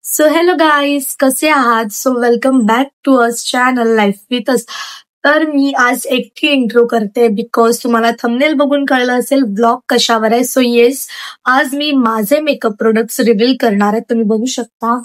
So hello guys, कसे आहात? So welcome back to us channel life with us. तर मी आज एकटी इंट्रो करते बिकॉज तुम्हाला थंबनेल बघून कळलं असेल ब्लॉग कशावर आहे. सो येस, आज मी माझे मेकअप प्रोडक्ट्स रिव्हील करणार आहे. तुम्ही बघू शकता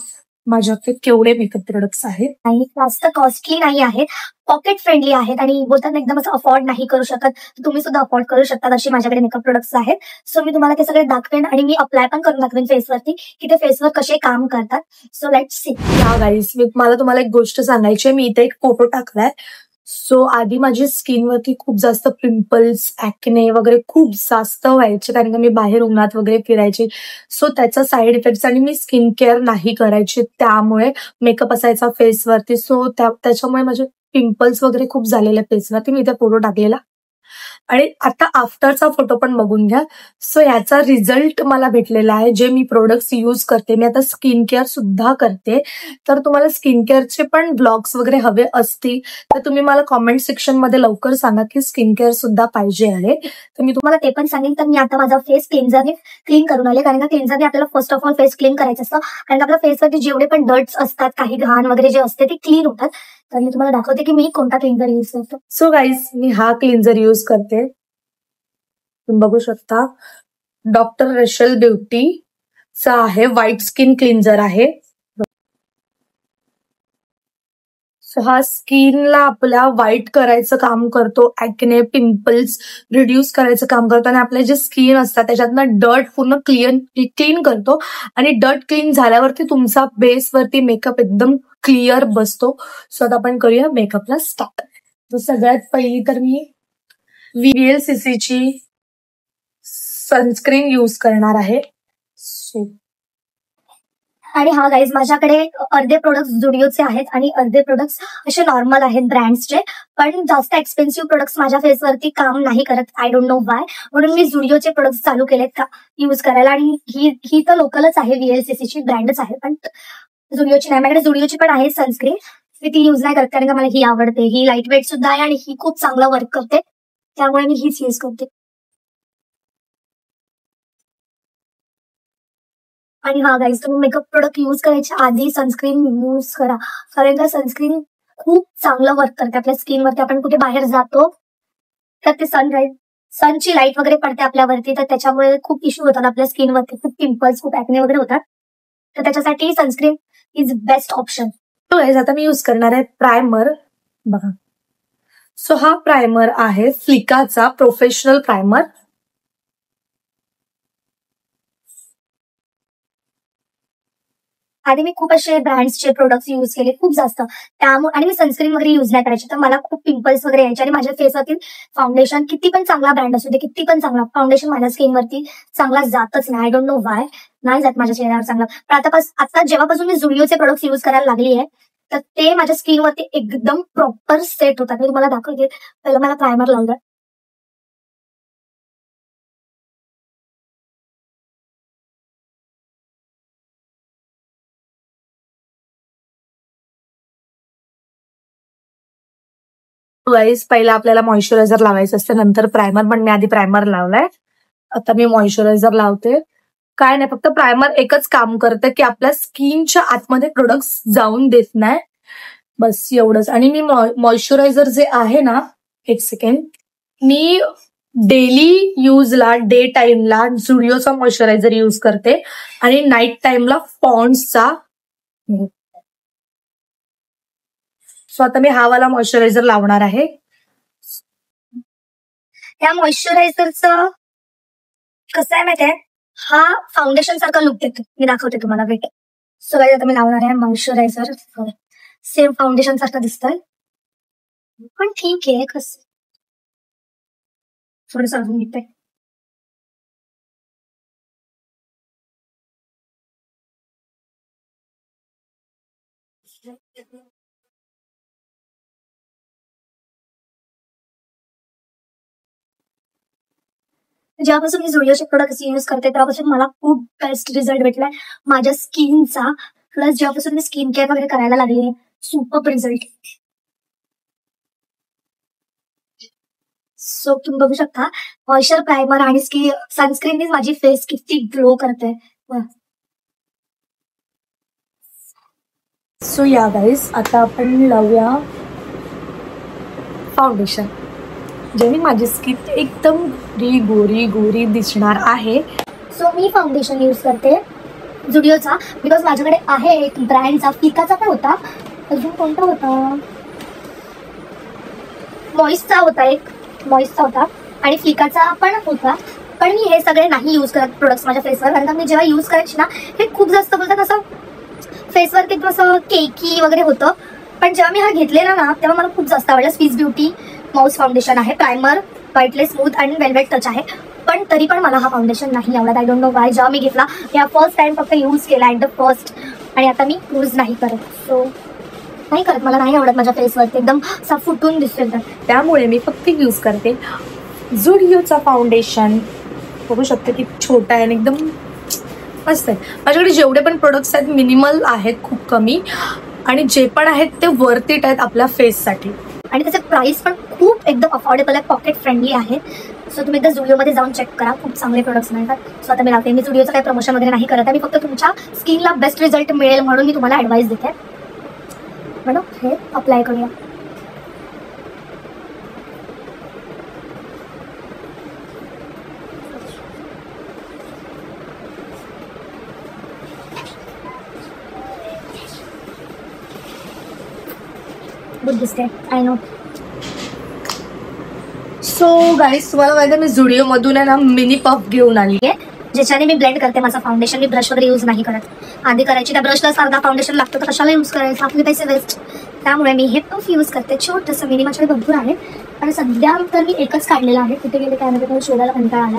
माझ्याकडे केवढे मेकअप प्रोडक्ट्स आहेत. नाही, जास्त कॉस्टली नाही आहेत, पॉकेट फ्रेंडली आहेत आणि बोलतात ना एकदम असं अफोर्ड नाही करू शकत, तर तुम्ही सुद्धा अफोर्ड करू शकता अशी माझ्याकडे मेकअप प्रोडक्ट्स आहेत. सो मी तुम्हाला ते सगळे दाखवेन आणि मी अप्लाय पण करून दाखवेन फेसवरती की ते फेसवर कसे काम करतात. So let's see. या गाईज, मला तुम्हाला एक गोष्ट सांगायची आहे. मी इथे एक फोटो टाकलाय. सो आधी माझी स्किनवरती खूप जास्त पिंपल्स, ऍक्ने वगैरे खूप जास्त व्हायचे, कारण का मी बाहेर उन्हात वगैरे फिरायचे. सो त्याचा साईड इफेक्ट्स आणि मी स्किन केअर नाही करायची, त्यामुळे मेकअप असायचा फेसवरती. सो त्याच्यामुळे माझे पिंपल्स वगैरे खूप झालेले फेसवरती. मी इथे फोटो टाकलेला आणि आता आफ्टरचा फोटो पण बघून घ्या. सो याचा रिझल्ट मला भेटलेला आहे, जे मी प्रोडक्ट्स यूज करते. मी आता स्किन केअर सुद्धा करते. तर तुम्हाला स्किन केअरचे पण ब्लॉग्स वगैरे हवे असतील तर तुम्ही मला कॉमेंट सेक्शन मध्ये लवकर सांगा की स्किन केअर सुद्धा पाहिजे आहे, तर मी तुम्हाला ते पण सांगेन. तर मी आता माझा फेस क्लिन्झरने क्लीन करून आले, कारण का क्लिन्झरने आपल्याला first of all face clean करायचं असतं, कारण आपल्या फेसवरती जेवढे पण डर्ट्स असतात, काही घाण वगैरे जे असते ते क्लीन होतात. तर मी तुम्हाला दाखवते की मी कोणता क्लिन्झर यूज करतो. सो गाईज, मी हा क्लिन्झर यूज करते. तुम्ही बघू शकता, डॉक्टर रेशल ब्युटीचा आहे, व्हाईट स्किन क्लिन्झर आहे. सो हा स्किनला आपल्या व्हाईट करायचं काम करतो, ऍक्ने, पिंपल्स रिड्यूस करायचं काम करतो आणि आपले जे स्किन असतात त्याच्यातनं डर्ट पूर्ण क्लीन करतो. आणि डर्ट क्लीन झाल्यावरती तुमचा बेसवरती मेकअप एकदम क्लिअर बसतो. सो आता आपण करूया मेकअपला स्टार्ट. तर सगळ्यात पहिली तर मी VLCCची सनस्क्रीन यूज करणार आहे. आणि हा गाईज, माझ्याकडे अर्धे प्रोडक्ट्स झुडिओचे आहेत आणि अर्धे प्रोडक्ट्स असे नॉर्मल आहेत ब्रँड्सचे, पण जास्त एक्सपेन्सिव्ह प्रोडक्ट्स माझ्या फेसवरती काम नाही करत. आय डोंट नो वाय, म्हणून मी झुडिओचे प्रोडक्ट्स चालू केलेत का यूज करायला. आणि ही तर लोकलच आहे, VLCCची ब्रँडच आहे, पण झुडिओची नाही. माझ्याकडे झुडिओची पण आहे सनस्क्रीन, मी ती यूज नाही करत कारण का मला ही आवडते. ही लाईट वेट सुद्धा आहे आणि ही खूप चांगलं वर्क करते, त्यामुळे मी हीच यूज करते. आणि हा गाईज, तुम्ही मेकअप प्रोडक्ट यूज करायच्या आधी सनस्क्रीन यूज करा, कारण का सनस्क्रीन खूप चांगलं वर्क करते आपल्या स्किनवरती. आपण कुठे बाहेर जातो तर ते सनची लाईट वगैरे पडते आपल्यावरती, तर त्याच्यामुळे खूप इश्यू होतात आपल्या स्किनवरती, खूप पिंपल्स, खूप ऍक्ने वगैरे होतात. तर त्याच्यासाठी सनस्क्रीन इज बेस्ट ऑप्शन. तो आता मी यूज करणार आहे प्रायमर. बघा, सो हा प्रायमर आहे फ्लिकाचा प्रोफेशनल प्रायमर. आधी मी खूप असे ब्रँड्सचे प्रोडक्ट्स यूज केले, खूप जास्त, त्यामुळे. आणि मी सनस्क्रीन वगैरे यूज नाही करायची, तर मला खूप पिंपल्स वगैरे यायचे. आणि माझ्या फेसवरती फाउंडेशन किती पण चांगला ब्रँड असू दे, किती पण चांगला फाउंडेशन माझ्या स्किनवरती चांगला जातच नाही. आय डोंट नो वाय, नाही जात माझ्या चेहऱ्यावर चांगला. पण आता जेव्हापासून मी झुडिओचे प्रोडक्ट्स यूज करायला लागली आहे, तर ते माझ्या स्किनवरती एकदम प्रॉपर सेट होतात. मी तुम्हाला दाखवते. पहिलं मला प्रायमर लावलं, गाईज, पहिला आपल्याला मॉइश्चरायझर लावायचं असतं, नंतर प्रायमर. पण मी आधी प्रायमर लावलाय, आता मी मॉइश्चरायझर लावते. काय नाही, फक्त प्रायमर एकच काम करतं की आपल्या स्किनच्या आतमध्ये प्रोडक्ट्स जाऊन देत नाही, बस एवढंच. आणि मी मॉइश्चरायझर जे आहे ना, एक सेकंड, मी डेली यूजला, डे टाइमला झुडिओचा मॉइश्चरायझर यूज करते आणि नाईट टाइमला पॉन्ड्सचा. सो आता मी हा वाला मॉइश्चरायझर लावणार आहे. त्या मॉइश्चरायझरचं कसं आहे माहितीये, हा फाउंडेशन सारखा लुक देतो. मी दाखवते तुम्हाला, वेट. सो गाईज, आता मी लावणार आहे मॉइश्चरायझर. सेम फाउंडेशन सारखं दिसतंय, पण ठीक आहे. कसं थोडंसं अजून घेते. जेव्हापासून मी झुडिओचे प्रोडक्ट्स यूज करते तेव्हापासून मला खूप बेस्ट रिझल्ट भेटलाय माझ्या स्किनचा. प्लस जेव्हापासून मी स्किन केअर वगैरे करायला लागली, सुपर रिझल्ट. सो तुम्ही बघू शकता, मॉइश्चर, प्रायमर आणि सनस्क्रीन माझी फेस किती ग्लो करते. सो या गाईज आता आपण लावूया फाउंडेशन, ज्याने माझी स्किन एकदम गोरी गोरी गोरी दिसणार आहे. सो मी फाउंडेशन यूज करते झुडिओचा, बिकॉज माझ्याकडे आहे एक ब्रँडचा, फिकाचा पण होता, अजून कोणता होता, मॉइस्टचा होता, एक मॉइस्टचा होता आणि फिकाचा पण होता. पण मी हे सगळे नाही यूज करत प्रोडक्ट्स माझ्या फेसवर, कारण का मी जेव्हा यूज करायची ना हे खूप जास्त बोलतात असं फेसवर एकदम असं केकी वगैरे होतं. पण जेव्हा मी हा घेतलेला ना तेव्हा मला खूप जास्त आवडलं. स्विस ब्युटी माउस फाउंडेशन आहे, प्रायमर, व्हाईटलेस, स्मूथ आणि वेलवेट टच आहे. पण तरी पण मला हा फाउंडेशन नाही आवडत. I don't know Y. जेव्हा मी घेतला या फर्स्ट टाइम फक्त यूज केला ॲट द फर्स्ट, आणि आता मी यूज नाही करत. सो नाही करत, मला नाही आवडत माझ्या फेसवरती एकदम असा फुटून दिसेल तर. त्यामुळे मी फक्त यूज करते झुडिओचा फाउंडेशन. बघू शकते की छोटा आहे आणि एकदम मस्त आहे. माझ्याकडे जेवढे पण प्रोडक्ट्स आहेत मिनिमल आहेत, खूप कमी, आणि जे पण आहेत ते वर्थ इट आहेत आपल्या फेससाठी. आणि त्याचे प्राइस पण खूप एकदम अफोर्डेबल आहे, पॉकेट फ्रेंडली आहे. सो तुम्ही एकदा झुडिओमध्ये जाऊन चेक करा, खूप चांगले प्रोडक्ट्स मिळतात. सो आता मी लावते. मी झुडिओचं काही प्रमोशन वगैरे नाही करत आहे, मी फक्त तुमच्या स्किनला बेस्ट रिझल्ट मिळेल म्हणून मी तुम्हाला ॲडवाईस देते. मॅडम हे अप्लाय करूया. गुड दिसते, आय नो. सो गाईज तुम्हाला माहिती आहे मी झुडिओमधून आहे ना मिनी पफ घेऊन आली आहे, ज्याच्याने मी ब्लेंड करते माझं फाउंडेशन. मी ब्रश वगैरे यूज नाही करत. आधी करायची, त्या ब्रशला सारखा फाउंडेशन लागतं तर कशाला यूज करायचं, आपले पैसे वेस्ट. त्यामुळे मी हे पफ यूज करते. छोटंसं मिनी, माझ्याकडे भरपूर आहे आणि सध्या तर मी एकच काढलेला आहे. कुठे गेले काय माहिती, शोधायला कंटाळा आला.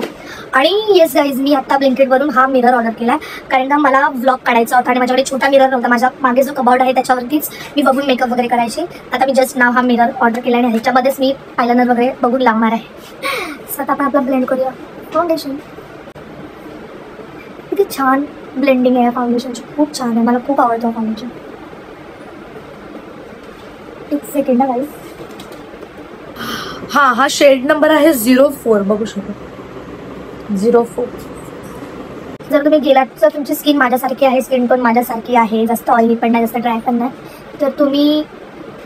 आणि येस गाईज, मी आता ब्लिंकिटवरून हा मिरर ऑर्डर केला आहे, कारण का मला व्लॉग काढायचा होता आणि माझ्याकडे छोटा मिरर नव्हता. माझ्या मागे जो कबाउड आहे त्याच्यावरतीच मी बघून मेकअप वगैरे करायचे. आता मी जस्ट नाव हा मिरर ऑर्डर केला आणि ह्याच्यामध्येच मी आयलाइनर वगैरे बघून लावणार आहे. सो आता आपण आपला ब्लेंड करूया फाउंडेशन. किती छान ब्लेंडिंग आहे फाउंडेशनची, खूप छान आहे, मला खूप आवडतं फाउंडेशन. एक सेकंड गाईज. हा शेड नंबर आहे 04. बघू शकतो 04. जर तुम्ही गेलात तर तुमची स्किन माझ्यासारखी आहे, स्किन टोन माझ्यासारखी आहे, जास्त ऑइली पण नाही, जास्त ड्राय पण नाही, तर तुम्ही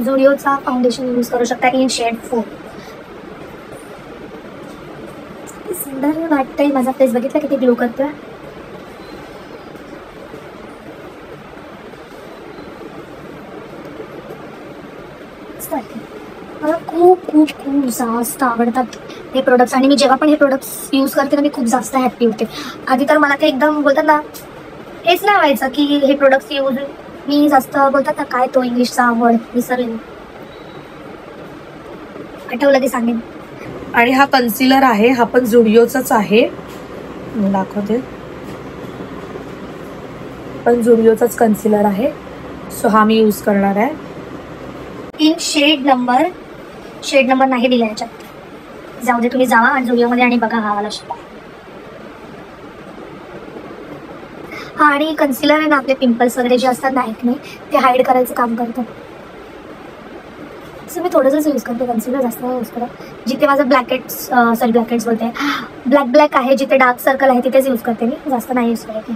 झुडिओचा फाउंडेशन यूज करू शकता इन शेड 4. सुंदर वाटतंय. माझा फेस बघितला किती ग्लो करतोय. मला खूप खूप खूप जास्त आवडतात हे प्रोडक्ट्स. आणि मी जेव्हा पण हे प्रोडक्ट्स यूज करते ना मी खूप जास्त हॅप्पी होते. आधी तर मला ते एकदम बोलतात ना हेच नाही व्हायचं की हे प्रोडक्ट्स यूज मी जास्त बोलतात ना काय तो इंग्लिशचा वर्ड विसरले, आठवलं ते सांगेन. आणि हा कन्सिलर आहे, हा पण झुडिओचाच आहे, मी दाखवते. पण झुडिओचाच कन्सिलर आहे. सो हा मी यूज करणार आहे इन शेड नंबर नाही दिला याच्यात. जाऊ दे, तुम्ही जावा आणि झुडिओमध्ये आणि बघा हा वाला शेड. हा आणि कन्सिलर आहे ना आपले पिंपल्स वगैरे जे असतात ना नाही ते हाईड करायचं काम करतं. सो मी थोडंसंच यूज करते कन्सिलर, जास्त नाही यूज करत. जिथे माझं ब्लॅकेट्स बोलते ब्लॅक आहे, जिथे डार्क सर्कल आहे तिथेच यूज करते मी, जास्त नाही यूज करत.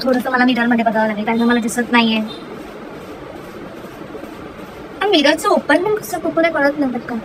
थोडंसं मला मिररमध्ये बघावं लागेल कारण मला दिसत नाहीये. मिररचं ओपन पण कसं कुठून कळत नाही पटकन.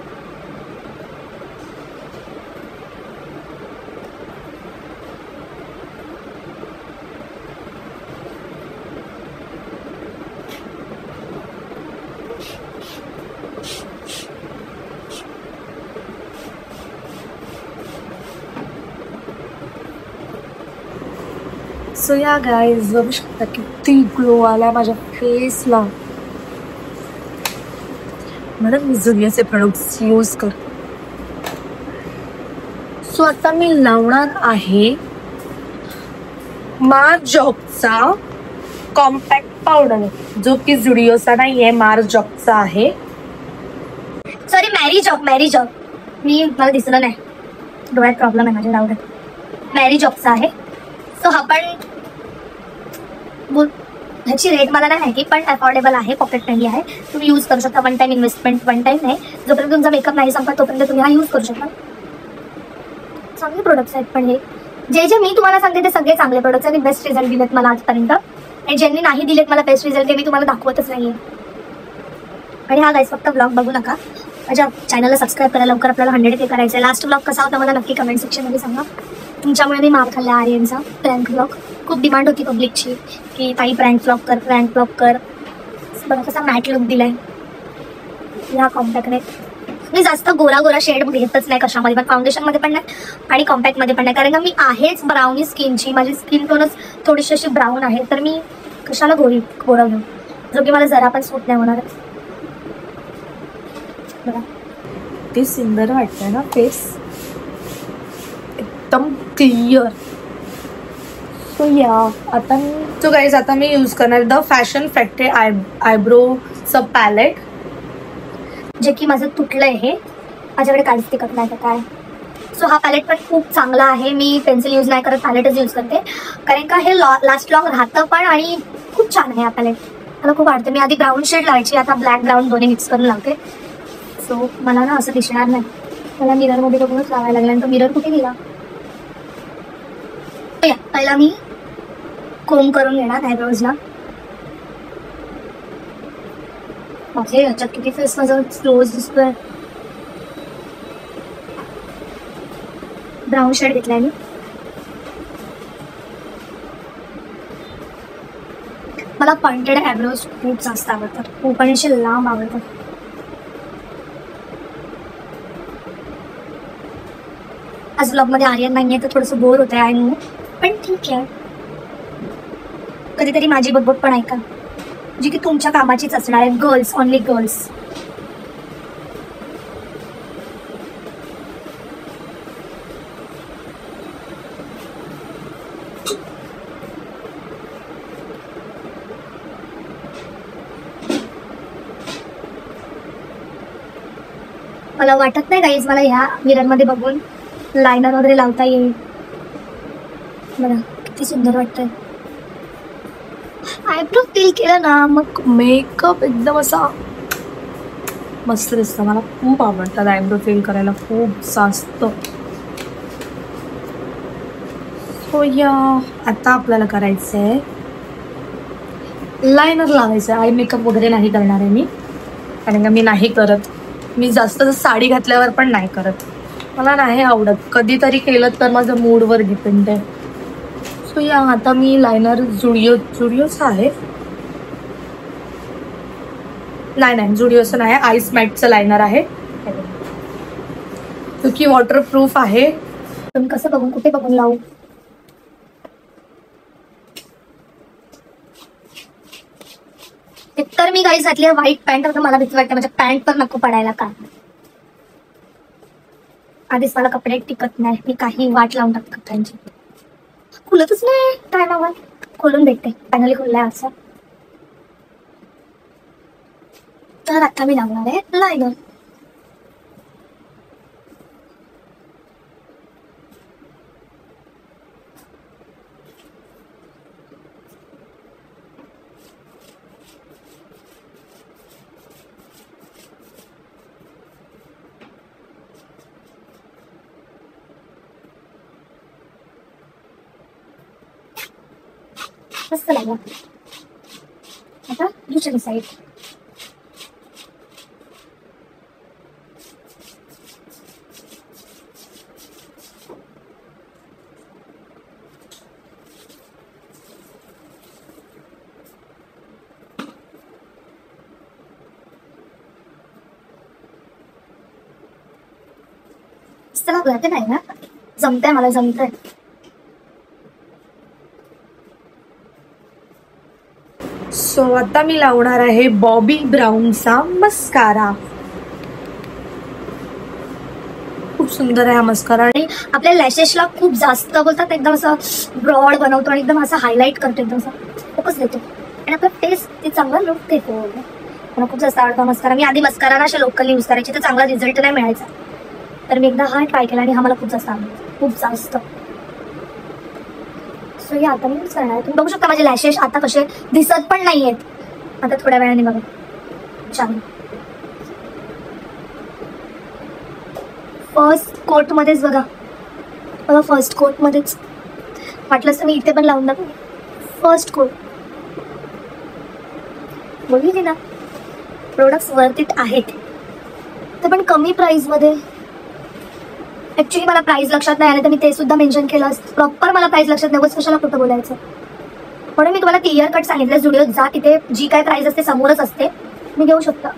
सो या गाईज बघू शकता किती ग्लो आला माझ्या फेसला. म्हणून मी झुडिओचे प्रोडक्ट्स यूज कर. सो आता मी लावणार आहे मार्जॉकचा कॉम्पॅक्ट पावडर, जो की झुडिओचा नाही आहे, मार्जॉकचा आहे. सॉरी मॅरी जॉब मी मला दिसलं नाही, डोळ्यात प्रॉब्लेम आहे माझ्या, डाऊट. मॅरी जॉबचा आहे. सो हा पण ह्याची रेट मला नाही माहिती, पण अफोर्डेबल आहे, पॉकेट फ्रेंडली आहे. तुम्ही यूज करू शकता. One time investment, one time नाही. जोपर्यंत तुमचा मेकअप नाही संपत तोपर्यंत तुम्ही हा यूज करू शकता. चांगले प्रोडक्ट्स आहेत. पण हे जे मी तुम्हाला सांगते ते सगळे चांगले प्रोडक्ट्स आणि बेस्ट रिझल्ट दिलेत मला आजपर्यंत. आणि ज्यांनी नाही दिलेत मला बेस्ट रिझल्ट ते मी तुम्हाला दाखवतच नाहीये. आणि हा गाईज फक्त ब्लॉग बघू नका, माझ्या चॅनलला सबस्क्राईब करा लवकर. आपल्याला 100K करायचं आहे. लास्ट ब्लॉग कसा होता मला नक्की कमेंट सेक्शनमध्ये सांगा. तुमच्यामुळे मी मार खाल्ला आर्यनचा प्रँक ब्लॉग. खूप डिमांड होती पब्लिकची की ताई प्रँक ब्लॉग कर, प्रँक ब्लॉग कर. बघा कसा मॅट लुक दिलाय ह्या कॉम्पॅक्टने. मी जास्त गोरा शेड घेतच नाही कशामध्ये पण, फाउंडेशनमध्ये पण नाही आणि कॉम्पॅक्टमध्ये पण नाही. कारण का मी आहेच ब्राउनी स्किनची, माझी स्किन टोनच थोडीशी अशी ब्राऊन आहे. तर मी कशाला गोरा घेऊ, जो की मला जरा पण सूट नाही होणार. बघा ते सुंदर वाटतंय ना फेस, एकदम क्लिअर. सो या आता मी यूज करणार द फॅशन फॅक्टरी आयब्रोचं पॅलेट, जे की माझं तुटलंय. हे माझ्याकडे काहीच टिकत नाही काय. सो हा पॅलेट पण खूप चांगला आहे. मी पेन्सिल यूज नाही करत, पॅलेटच यूज करते. कारण का हे लास्ट लॉंग राहतं पण आणि खूप छान आहे हा पॅलेट. मला खूप आवडतं. मी आधी ब्राऊन शेड लावायची, आता ब्लॅक ब्राऊन दोन्ही मिक्स करून लावते. सो मला ना असं दिसणार नाही. मला मिररमध्ये बघूनच लावायला लागला. आणि तो मिरर कुठे गेला. पहिला मी कोम करून घेणार आयब्रोजला. माझे याच्यात किती फेस माझं क्लोज दिसतोय. ब्राऊन शेड घेतलाय मी. मला पॉइंटेड आयब्रोज खूप जास्त आवडतात, खूप आणि असे लांब आवडतात. आज ब्लॉगमध्ये आर्यन नाहीये तर थोडंसं बोर होतंय आय नो, पण ठीक आहे. कधीतरी माझी बघबघ पण ऐका, जी की तुमच्या कामाचीच असणार आहे. Girls, only girls. मला वाटत नाही गाईज मला ह्या मिररमध्ये बघून लायनर वगैरे लावता येईल. मला किती सुंदर वाटतंय. आयब्रो फिल केलं ना मग मेकअप एकदम असा मस्त दिसतं. मला खूप आवडतात आयब्रो फिल करायला खूप जास्त. सो या आता आपल्याला करायचं आहे लायनर लावायचं आहे. आय मेकअप वगैरे नाही करणार आहे मी, कारण का मी नाही करत. मी जास्त साडी घातल्यावर पण नाही करत, मला नाही आवडत. कधीतरी केलं तर माझं मूडवर डिपेंड आहे. सो या आता मी लायनर झुडिओचं आहे. नाही झुडिओचं नाही, आईस मॅटचं लायनर आहे, जो की वॉटरप्रूफ आहे. पण कसं बघून कुठे बघून लावू. तर मी गाईज घातली व्हाईट पॅन्ट. आता मला भीती वाटते माझ्या पॅन्ट पण नको पडायला का. आधीच मला कपडे टिकत नाही, मी काही वाट लावून टाकते कपड्यांची. खुलतच नाही टायमावर. खोलून भेटते, फायनली खुललाय असं. तर आता मी लावणार आहे लायनर. मस्त लागला. आता दुसरी साईड. मस्त लागला ते नाही ना, जमतंय मला, जमतंय. सो आता मी लावणार आहे बॉबी ब्राऊनचा मस्कारा. खूप सुंदर आहे हा मस्कारा आणि आपल्या लॅशेसला खूप जास्त बोलतात एकदम असं ब्रॉड बनवतो आणि एकदम असं हायलाईट करतो, एकदम असं फोकस देतो आणि आपला फेस ते चांगला लुक देतो. मला खूप जास्त आवडतो मस्कारा. मी आधी मस्कारा ना अशा लोकली यूज करायची, तर चांगला रिझल्ट नाही मिळायचा. तर मी एकदा हा ट्राय केला आणि हा मला खूप जास्त आवडतो, खूप जास्त. सो हे आता मी यूज करणार आहे. तुम्ही बघू शकता माझे लॅशेस आता कसे दिसत पण नाही आहेत. आता थोड्या वेळाने बघा. छान. फर्स्ट कोट मध्येच बघा. फर्स्ट कोट मध्येच वाटलं तर मी इथे पण लावून दाखव. फर्स्ट कोट बघितली ना. प्रोडक्ट्स वर्थ इट आहेत ते पण कमी प्राइस मध्ये. ऍक्च्युली मला प्राइस लक्षात नाही आलं तर मी ते सुद्धा मेन्शन केलं असतं. प्रॉपर मला प्राइस लक्षात नाही, कशाला कुठं बोलायचं. म्हणून मी तुम्हाला क्लिअर कट सांगितलं, स्टुडिओत जा, तिथे जी काय प्राइस असते समोरच असते, मी घेऊ शकता.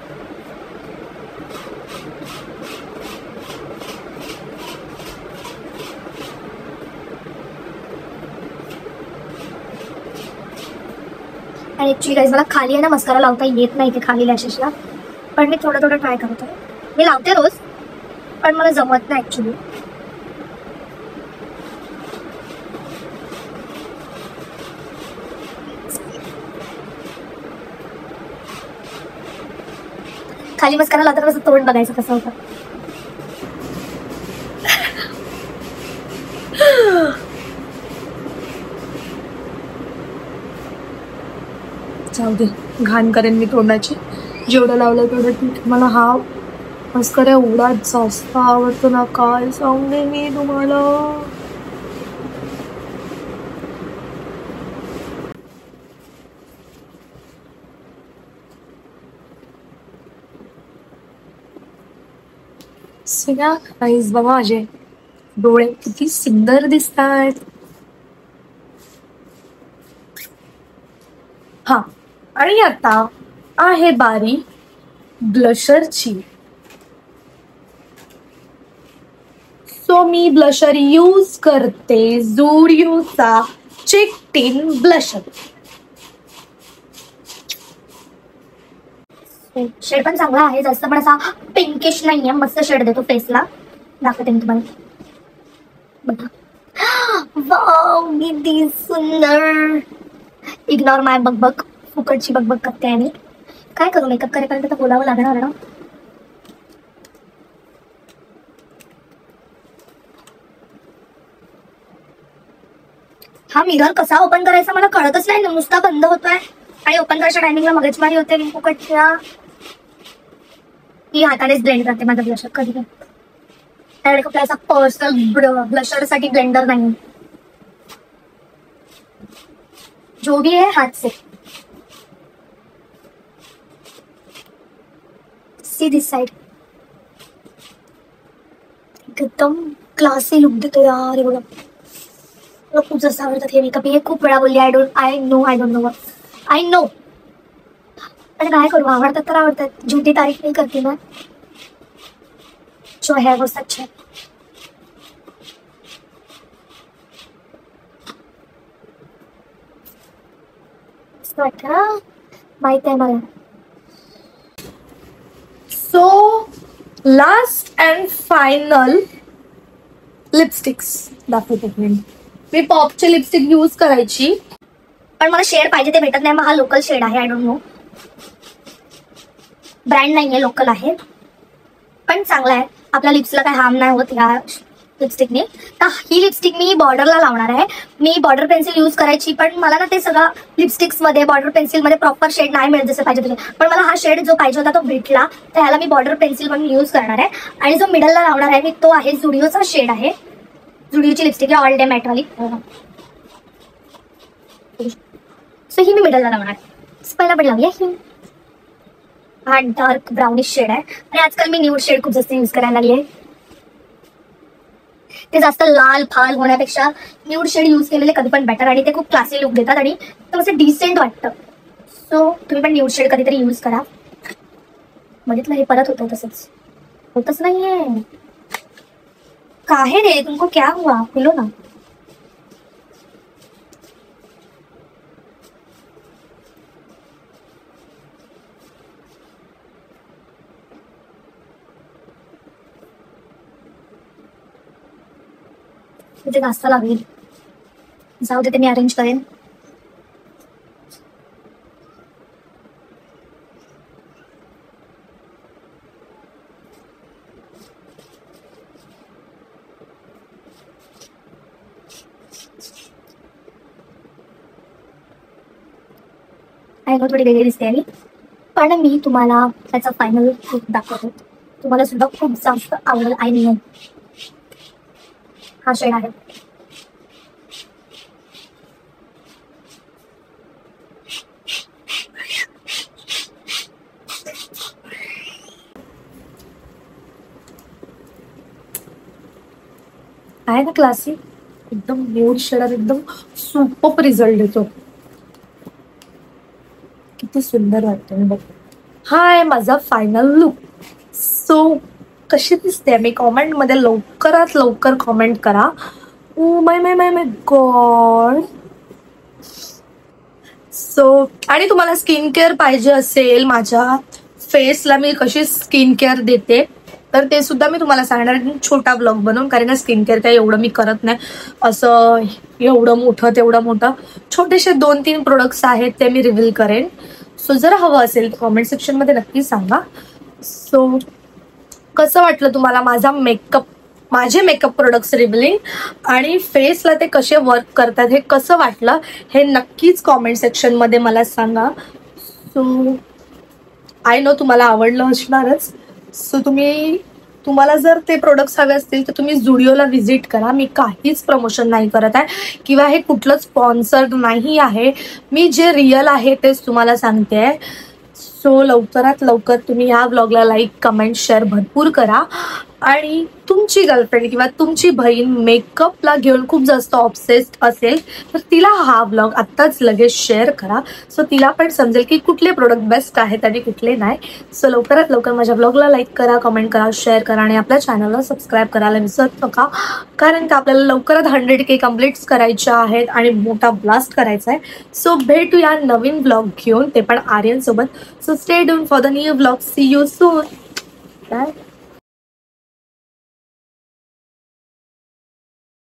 आणि ऍक्च्युली गाईज मला खाली आहे ना मस्कारा लावता येत नाही, ते खाली लॅशेसला, पण मी थोडं थोडं ट्राय करते. मी लावते रोज पण मला जमत नाही ऍक्च्युली. खाली मस्कारा लावताना कसं तोंड बघायचं कसं होतं. जाऊ दे, घाण करेन मी तोंडाची. जेवढं लावलं तेवढं ठीक. मला हा मस्करा एवढा जास्त आवडतो ना, काय सांगते मी तुम्हाला. सगळ्या काहीच बघा, माझे डोळे किती सुंदर दिसतात. हा, आणि आता आहे बारी ब्लशरची. सो मी ब्लशर यूज करते झुडिओचा चिक टिन ब्लशर. शेड पण चांगला आहे, जास्त पण असा पिंकिश नाहीये, मस्त शेड देतो फेसला. दाखवते मी तुम्हाला बघा. वाव किती सुंदर. इग्नोर माय बकबक, फुकटची बकबक करते आहे मी. काय करू, मेकअप करेपर्यंत तर बोलावं लागणार ना. हा मिरर कसा ओपन करायचा मला कळतच नाही, नुसता बंद होतोय आणि ओपन करायच्या टायमिंगला मगजमारी होते. मी फुकटच्या ही हातानेच ब्लेंड करते माझं ब्लशर. कधी त्याकडे कुठला असा पर्सनल ब्लशर साठी ब्लेंडर नाही. जो भी है हाथ से. See this side. एकदम क्लासी लुक देतो यार. हे बघा, मला खूप जास्त आवडतात हे मेकअप. हे खूप वेळा बोलली. आय नो पण काय करू, आवडतात तर आवडतात. झूठी तारीफ नाही करते ना. जो है वो सच है. माहित आहे मला. So last and final lipsticks दाखवते. मी पॉपचे लिपस्टिक यूज करायची, पण मला शेड पाहिजे ते भेटत नाही. मग हा लोकल शेड आहे. आय डोंट नो, ब्रँड नाहीये, लोकल आहे, पण चांगला आहे. आपल्या लिप्सला काही हार्म नाही होत ह्या लिपस्टिकने. तर ही लिपस्टिक मी बॉर्डरला लावणार आहे. मी बॉर्डर पेन्सिल यूज करायची, पण मला ना ते सगळं लिपस्टिक्स मध्ये बॉर्डर पेन्सिल मध्ये प्रॉपर शेड नाही मिळत जसं पाहिजे तसे. पण मला हा शेड जो पाहिजे होता तो भेटला, तर ह्याला मी बॉर्डर पेन्सिल म्हणून यूज करणार आहे. आणि जो मिडलला लावणार आहे मी तो आहे झुडिओचा शेड आहे. झुडिओची लिपस्टिक आहे, ऑल डे मॅट वाली. सो ही मी मिडलला लावणार आहे. पहिला पण लावूया ही. हा डार्क ब्राउनिश शेड आहे आणि आजकाल मी न्यूड शेड खूप जास्त यूज करायला लागले. ते जास्त लाल फाल होण्यापेक्षा न्यूड शेड यूज केलेले कधी पण बेटर आणि ते खूप क्लासी लुक देतात आणि थोडंसं डिसेंट वाटतं. सो तुम्ही पण न्यूड शेड कधीतरी यूज करा. बघितलं, हे परत होतं तसंच. होतच नाहीये. काहे रे, तुमको क्या हुआ, बोलो ना. तिथे जास्त लागेल, जाऊ दे, ते मी अरेंज करेन. आय नो थोडी वेगळी दिसते मी, पण मी तुम्हाला त्याचा फायनल लुक दाखवते. तुम्हाला सुद्धा खूप जास्त आवडेल. I know. हा शेड आहे. आहे ना क्लासिक, एकदम न्यूड शेडात एकदम सुपर रिझल्ट येतो. किती सुंदर वाटतं मी बघ. हा आहे माझा फायनल लुक. सो कशी दिसते मी कॉमेंट मध्ये लवकरात लवकर कॉमेंट करा. Oh my my my my God. So आणि तुम्हाला स्किन केअर पाहिजे असेल, माझ्या फेसला मी कशी स्किन केअर देते तर ते सुद्धा मी तुम्हाला सांगणार छोटा ब्लॉग बनवून. कारण का स्किन केअर काय एवढं मी करत नाही, असं एवढं मोठं तेवढं मोठं. छोटेसे 2-3 प्रोडक्ट्स आहेत ते मी रिव्हील करेन. सो जर हवं असेल तर कॉमेंट सेक्शन मध्ये नक्की सांगा. सो कसं वाटलं तुम्हाला माझे मेकअप प्रोडक्ट्स रिव्हिलिंग आणि फेसला ते कसे वर्क करतात हे कसं वाटलं हे नक्कीच कॉमेंट सेक्शन मध्ये मला सांगा. सो आय नो तुम्हाला आवडलं असणारच. सो तुम्हाला जर ते प्रोडक्ट्स हवे असतील तर तुम्ही झुडिओला व्हिजिट करा. मी काहीच प्रमोशन नाही करत आहे किंवा हे कुठलं स्पॉन्सर्ड नाही आहे. मी जे रिअल आहे तेच तुम्हाला सांगते आहे. सो लवकरात लवकर तुम्ही ह्या ब्लॉगला लाईक कमेंट शेअर भरपूर करा. आणि तुमची गर्लफ्रेंड किंवा तुमची बहीण मेकअपला घेऊन खूप जास्त ऑब्सेस्ड असेल तर तिला हा ब्लॉग आत्ताच लगेच शेअर करा. सो तिला पण समजेल की कुठले प्रोडक्ट बेस्ट आहेत आणि कुठले नाही. सो लवकरात लवकर माझ्या ब्लॉगला लाईक करा, कमेंट करा, शेअर करा आणि आपल्या चॅनलला सबस्क्राईब करायला विसरू नका. कारण का आपल्याला लवकरात 100K कम्प्लीट्स करायच्या आहेत आणि मोठा ब्लास्ट करायचा आहे. सो भेटूया नवीन ब्लॉग घेऊन, ते पण आर्यन सोबत. So stay tuned for the new blog. See you soon. Bye.